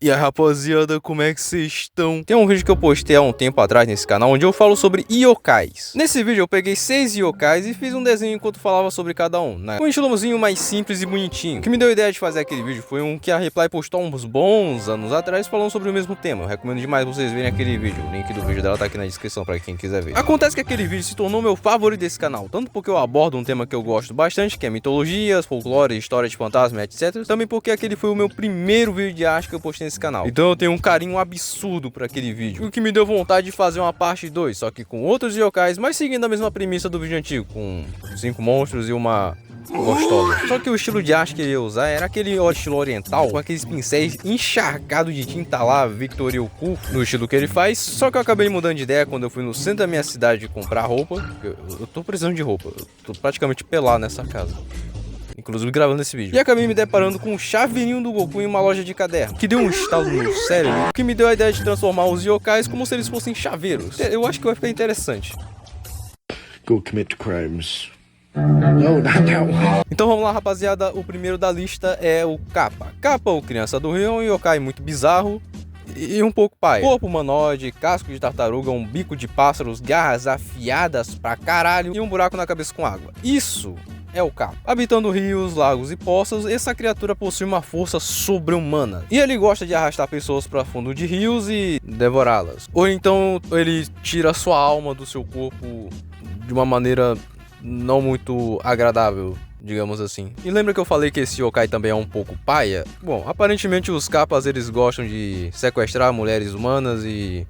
E aí rapaziada, como é que vocês estão? Tem um vídeo que eu postei há um tempo atrás nesse canal, onde eu falo sobre yokais. Nesse vídeo eu peguei 6 yokais e fiz um desenho enquanto falava sobre cada um, né? Um estilozinho mais simples e bonitinho. O que me deu a ideia de fazer aquele vídeo foi um que a Reply postou uns bons anos atrás falando sobre o mesmo tema. Eu recomendo demais vocês verem aquele vídeo. O link do vídeo dela tá aqui na descrição pra quem quiser ver. Acontece que aquele vídeo se tornou meu favorito desse canal, tanto porque eu abordo um tema que eu gosto bastante, que é mitologias, folclore, história de fantasma, etc. Também porque aquele foi o meu primeiro vídeo de arte que eu postei nesse canal. Então eu tenho um carinho absurdo por aquele vídeo, o que me deu vontade de fazer uma parte 2, só que com outros yokais, mas seguindo a mesma premissa do vídeo antigo, com 5 monstros e uma gostosa. Só que o estilo de arte que eu ia usar era aquele estilo oriental, com aqueles pincéis encharcados de tinta lá, Victor Yoku, no estilo que ele faz. Só que eu acabei mudando de ideia quando eu fui no centro da minha cidade comprar roupa. Eu tô precisando de roupa, eu tô praticamente pelado nessa casa, inclusive gravando esse vídeo. E acabei me deparando com um chaveirinho do Goku em uma loja de caderno, que deu um estalo no meu cérebro, que me deu a ideia de transformar os yokais como se eles fossem chaveiros. Eu acho que vai ficar interessante. Go commit crimes. No, not that one. Então vamos lá, rapaziada. O primeiro da lista é o Kappa. Kappa, o criança do rio, um yokai muito bizarro e um pouco pai. Corpo humanoide, casco de tartaruga, um bico de pássaros, garras afiadas pra caralho e um buraco na cabeça com água. Isso é o Kappa. Habitando rios, lagos e poças, essa criatura possui uma força sobre-humana. E ele gosta de arrastar pessoas para fundo de rios e devorá-las. Ou então ele tira sua alma do seu corpo de uma maneira não muito agradável, digamos assim. E lembra que eu falei que esse yokai também é um pouco paia? Bom, aparentemente os Kappas eles gostam de sequestrar mulheres humanas e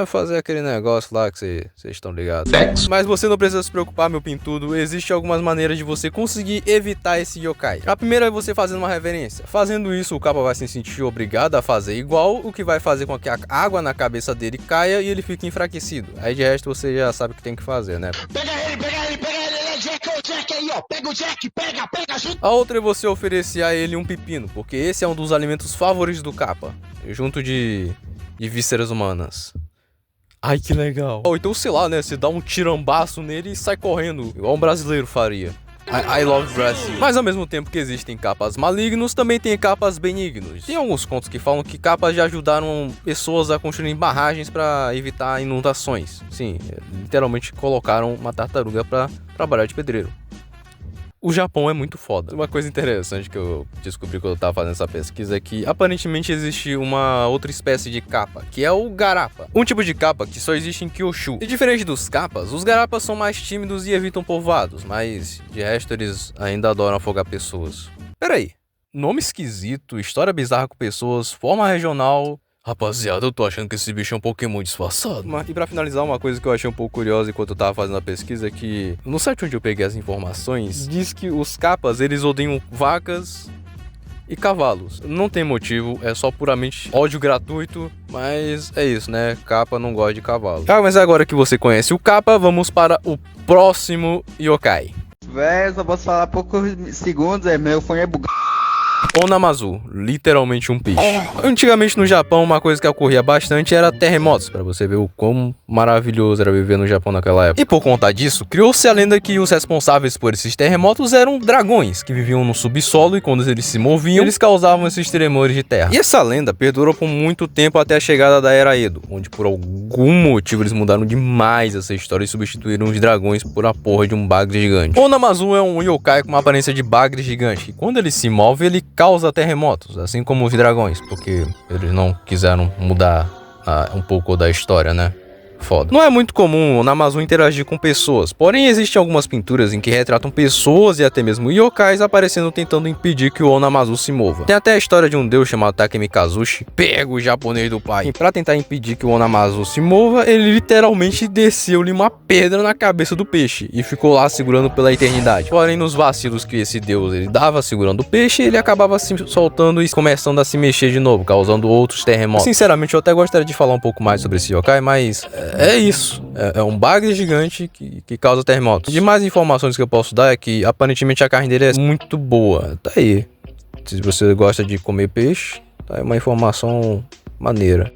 fazer aquele negócio lá que vocês estão ligados. Mas você não precisa se preocupar, meu pintudo. Existem algumas maneiras de você conseguir evitar esse yokai. A primeira é você fazendo uma reverência. Fazendo isso, o Kappa vai se sentir obrigado a fazer igual, o que vai fazer com que a água na cabeça dele caia e ele fique enfraquecido. Aí de resto você já sabe o que tem que fazer, né? Pega ele, ele é Jack aí, ó. Pega o Jack, pega. A outra é você oferecer a ele um pepino, porque esse é um dos alimentos favoritos do Kappa, junto de vísceras humanas. Ai, que legal. Ou então, sei lá, né? Você dá um tirambaço nele e sai correndo, igual um brasileiro faria. I love Brazil. Mas ao mesmo tempo que existem Kappas malignos, também tem Kappas benignos. Tem alguns contos que falam que Kappas já ajudaram pessoas a construir barragens para evitar inundações. Sim, literalmente colocaram uma tartaruga para trabalhar de pedreiro. O Japão é muito foda. Uma coisa interessante que eu descobri quando eu tava fazendo essa pesquisa é que aparentemente existe uma outra espécie de Kappa, que é o Garapa. Um tipo de Kappa que só existe em Kyushu. E diferente dos Kappas, os Garapas são mais tímidos e evitam povoados, mas de resto eles ainda adoram afogar pessoas. Peraí, nome esquisito, história bizarra com pessoas, forma regional. Rapaziada, eu tô achando que esse bicho é um Pokémon disfarçado. E pra finalizar, uma coisa que eu achei um pouco curiosa enquanto eu tava fazendo a pesquisa é que no site onde eu peguei as informações, diz que os Kappas, eles odeiam vacas e cavalos. Não tem motivo, é só puramente ódio gratuito, mas é isso, né? Kappa não gosta de cavalo. Mas agora que você conhece o Kappa, vamos para o próximo yokai. Véi, só posso falar poucos segundos, meu fone é bugado. Onamazu, literalmente um peixe. Antigamente no Japão, uma coisa que ocorria bastante era terremotos, pra você ver o quão maravilhoso era viver no Japão naquela época. E por conta disso, criou-se a lenda que os responsáveis por esses terremotos eram dragões, que viviam no subsolo e quando eles se moviam, eles causavam esses tremores de terra. E essa lenda perdurou por muito tempo até a chegada da Era Edo, onde por algum motivo eles mudaram demais essa história e substituíram os dragões por a porra de um bagre gigante. Onamazu é um yokai com uma aparência de bagre gigante, e quando ele se move, ele causa terremotos, assim como os dragões, porque eles não quiseram mudar um pouco da história, né? Foda. Não é muito comum o Onamazu interagir com pessoas, porém existem algumas pinturas em que retratam pessoas e até mesmo yokais aparecendo tentando impedir que o Onamazu se mova. Tem até a história de um deus chamado Takemi Kazushi, pega o japonês do pai, e pra tentar impedir que o Onamazu se mova, ele literalmente desceu-lhe uma pedra na cabeça do peixe e ficou lá segurando pela eternidade. Porém, nos vacilos que esse deus ele dava segurando o peixe, ele acabava se soltando e começando a se mexer de novo, causando outros terremotos. Sinceramente, eu até gostaria de falar um pouco mais sobre esse yokai, mas é isso, é um bagre gigante que causa terremotos. De mais informações que eu posso dar é que aparentemente a carne dele é muito boa. Tá aí, se você gosta de comer peixe, tá aí uma informação maneira.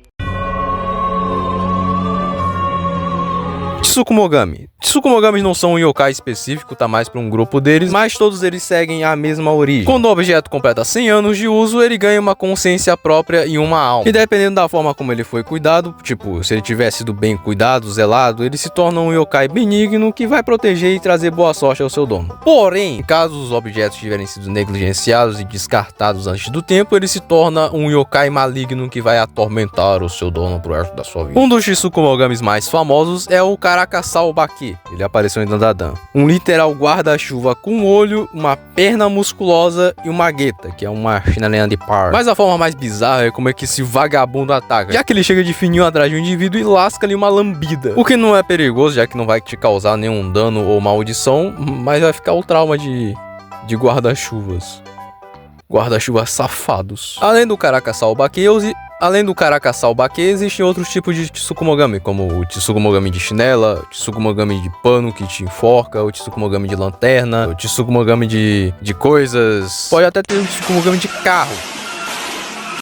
Tsukumogami Tsukumogamis não são um yokai específico, tá mais pra um grupo deles, mas todos eles seguem a mesma origem. Quando o objeto completa 100 anos de uso, ele ganha uma consciência própria e uma alma. E dependendo da forma como ele foi cuidado, tipo, se ele tiver sido bem cuidado, zelado, ele se torna um yokai benigno que vai proteger e trazer boa sorte ao seu dono. Porém, caso os objetos tiverem sido negligenciados e descartados antes do tempo, ele se torna um yokai maligno que vai atormentar o seu dono pro resto da sua vida. Um dos Tsukumogamis mais famosos é o Karakasao Baki. Ele apareceu em Dandadan. Um literal guarda-chuva com olho, uma perna musculosa e uma gueta, que é uma chinelinha de par. Mas a forma mais bizarra é como é que esse vagabundo ataca, já que ele chega de fininho atrás de um indivíduo e lasca-lhe uma lambida. O que não é perigoso, já que não vai te causar nenhum dano ou maldição, mas vai ficar o trauma de guarda-chuvas. Guarda-chuvas safados. Além do Karakasao Baki, existem outros tipos de Tsukumogami, como o Tsukumogami de chinela, o Tsukumogami de pano que te enforca, o Tsukumogami de lanterna, o Tsukumogami de coisas. Pode até ter um Tsukumogami de carro.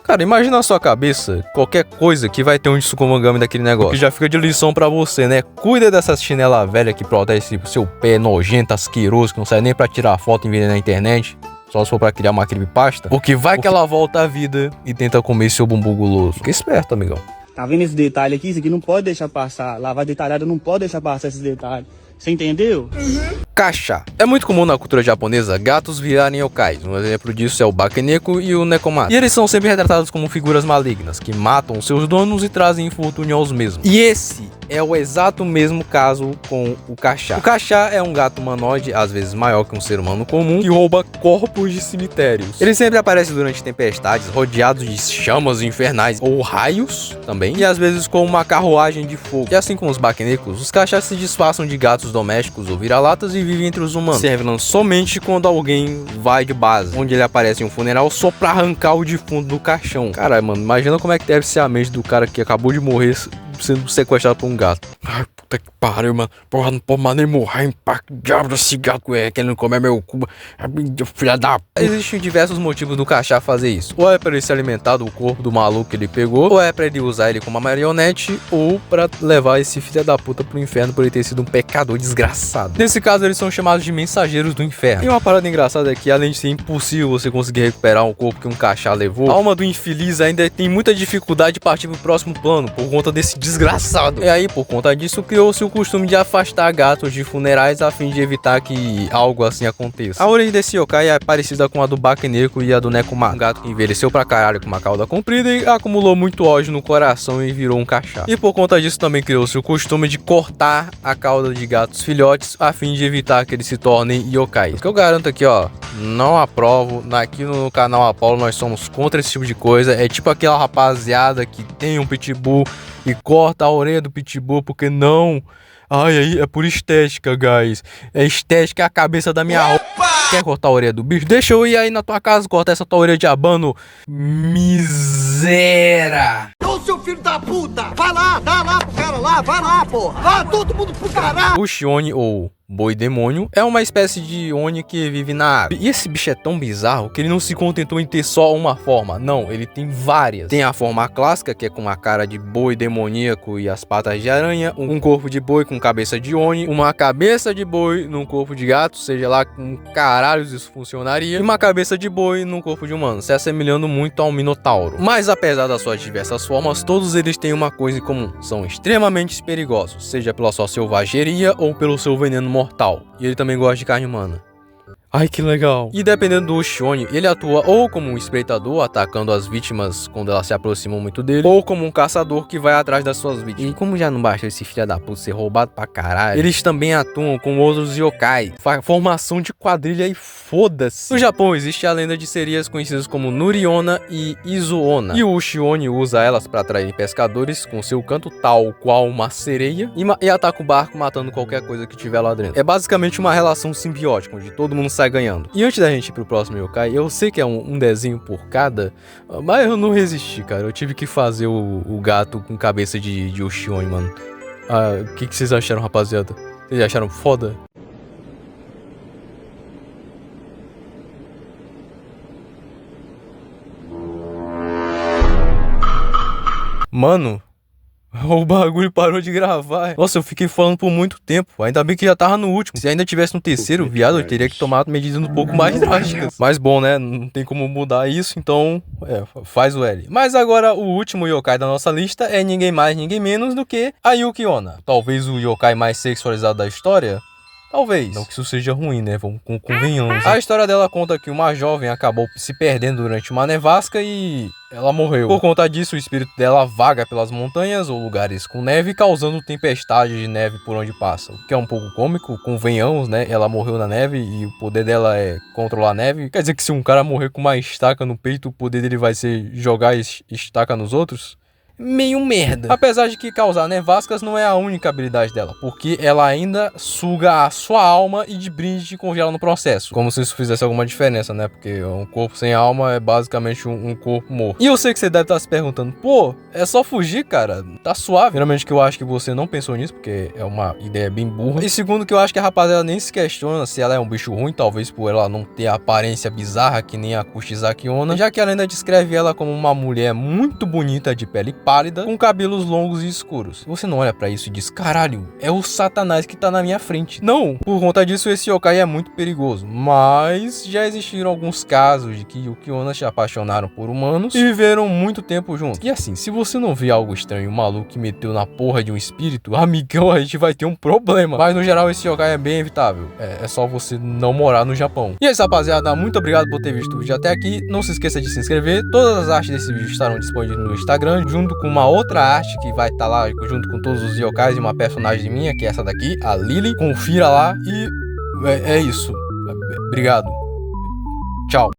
Cara, imagina na sua cabeça qualquer coisa que vai ter um Tsukumogami daquele negócio. Que já fica de lição pra você, né? Cuida dessa chinela velha que protege seu pé nojento, asqueroso, que não sai nem pra tirar foto e vender na internet. Só se for pra criar uma creepypasta. Porque vai que ela volta à vida e tenta comer seu bumbum guloso. Fica esperto, amigão. Tá vendo esse detalhe aqui? Isso aqui não pode deixar passar. Lavar detalhado não pode deixar passar esses detalhes. Você entendeu? Kasha. É muito comum na cultura japonesa gatos virarem yokais. Um exemplo disso é o Bakeneko e o Nekomaru. E eles são sempre retratados como figuras malignas, que matam seus donos e trazem infortúnio aos mesmos. E esse é o exato mesmo caso com o Kasha. O Kasha é um gato humanoide, às vezes maior que um ser humano comum, que rouba corpos de cemitérios. Ele sempre aparece durante tempestades, rodeado de chamas infernais ou raios também, e às vezes com uma carruagem de fogo. E assim como os Bakenekos, os Kashas se disfarçam de gatos domésticos ou vira-latas e vivem entre os humanos, se revelam somente quando alguém vai de base, onde ele aparece em um funeral só pra arrancar o defunto do caixão. Caralho, mano, imagina como é que deve ser a mente do cara que acabou de morrer sendo sequestrado por um gato. Ai, puta que pariu, mano. Porra, não pode mais nem morrer em paz. Que diabo desse gato é querendo comer meu cu. Filha da... Existem diversos motivos do Kasha fazer isso. Ou é pra ele se alimentar do corpo do maluco que ele pegou, ou é pra ele usar ele como uma marionete, ou pra levar esse filho da puta pro inferno por ele ter sido um pecador desgraçado. Nesse caso, eles são chamados de mensageiros do inferno. E uma parada engraçada é que, além de ser impossível você conseguir recuperar um corpo que um Kasha levou, a alma do infeliz ainda tem muita dificuldade de partir pro próximo plano, por conta desse desgraçado. E aí, por conta disso, criou-se o costume de afastar gatos de funerais a fim de evitar que algo assim aconteça. A origem desse yokai é parecida com a do Bakeneko e a do Nekomaru. Um gato que envelheceu pra caralho com uma cauda comprida e acumulou muito ódio no coração e virou um Kasha. E por conta disso também criou-se o costume de cortar a cauda de gatos filhotes a fim de evitar que eles se tornem yokais. O que eu garanto aqui, ó, não aprovo. Aqui no canal Apollo nós somos contra esse tipo de coisa. É tipo aquela rapaziada que tem um pitbull e corta a orelha do pitbull porque não. Ai, aí é por estética, guys. É estética, é a cabeça da minha roupa. Quer cortar a orelha do bicho? Deixa eu ir aí na tua casa cortar essa tua orelha de abano. Miséria. Ô, seu filho da puta! Vai lá, dá lá pro cara lá, vai lá, porra! Vai todo mundo pro caralho! O Shione, ou boi demônio, é uma espécie de Oni que vive na água. E esse bicho é tão bizarro que ele não se contentou em ter só uma forma. Não, ele tem várias. Tem a forma clássica, que é com a cara de boi demoníaco e as patas de aranha. Um corpo de boi com cabeça de Oni. Uma cabeça de boi num corpo de gato, seja lá com caralhos isso funcionaria. E uma cabeça de boi num corpo de humano, se assemelhando muito ao Minotauro. Mas apesar das suas diversas formas, todos eles têm uma coisa em comum. São extremamente perigosos, seja pela sua selvageria ou pelo seu veneno mortal. E ele também gosta de carne humana. Ai, que legal. E dependendo do Shione, ele atua ou como um espreitador, atacando as vítimas quando elas se aproximam muito dele, ou como um caçador que vai atrás das suas vítimas. E como já não basta esse filho da puta ser roubado pra caralho, eles também atuam com outros yokai. Formação de quadrilha e foda-se. No Japão existe a lenda de sereias conhecidas como Nuriona e Izuona. E o Shione usa elas para atrair pescadores com seu canto tal qual uma sereia e ataca o barco matando qualquer coisa que tiver lá dentro. É basicamente uma relação simbiótica, onde todo mundo sai ganhando. E antes da gente ir pro próximo yokai, eu sei que é um desenho por cada, mas eu não resisti, cara. Eu tive que fazer o gato com cabeça de Oshione, mano. O que vocês acharam, rapaziada? Vocês acharam foda? Mano, O bagulho parou de gravar. Nossa, eu fiquei falando por muito tempo. Ainda bem que já tava no último. Se ainda tivesse no terceiro, viado, eu teria que tomar medidas um pouco mais drásticas. Mas bom, né? Não tem como mudar isso, então faz o L. Mas agora o último yokai da nossa lista é ninguém mais, ninguém menos do que a Yuki Onna. Talvez o yokai mais sexualizado da história. Talvez. Não que isso seja ruim, né? Vamos convenhamos. A história dela conta que uma jovem acabou se perdendo durante uma nevasca e ela morreu. Por conta disso, o espírito dela vaga pelas montanhas ou lugares com neve, causando tempestade de neve por onde passa. O que é um pouco cômico, convenhamos, né? Ela morreu na neve e o poder dela é controlar a neve. Quer dizer que se um cara morrer com uma estaca no peito, o poder dele vai ser jogar estaca nos outros? Meio merda. Apesar de que causar nevascas não é a única habilidade dela, porque ela ainda suga a sua alma e de brinde te congela no processo. Como se isso fizesse alguma diferença, né? Porque um corpo sem alma é basicamente um corpo morto. E eu sei que você deve estar se perguntando, pô, é só fugir, cara? Tá suave. Primeiramente que eu acho que você não pensou nisso, porque é uma ideia bem burra. E segundo que eu acho que a rapaziada nem se questiona se ela é um bicho ruim, talvez por ela não ter a aparência bizarra que nem a Kushizaki Onna, já que ela ainda descreve ela como uma mulher muito bonita de pele pálida, com cabelos longos e escuros. Você não olha pra isso e diz, caralho, é o Satanás que tá na minha frente. Não! Por conta disso, esse yokai é muito perigoso. Mas já existiram alguns casos de que Yuki-Onnas se apaixonaram por humanos e viveram muito tempo juntos. E assim, se você não vê algo estranho, um maluco que meteu na porra de um espírito, amigão, a gente vai ter um problema. Mas no geral, esse yokai é bem evitável. É só você não morar no Japão. E é isso, rapaziada. Muito obrigado por ter visto o vídeo até aqui. Não se esqueça de se inscrever. Todas as artes desse vídeo estarão disponíveis no Instagram, junto com uma outra arte que vai estar lá junto com todos os yokais e uma personagem minha, que é essa daqui, a Lily. Confira lá e é isso. Obrigado. Tchau.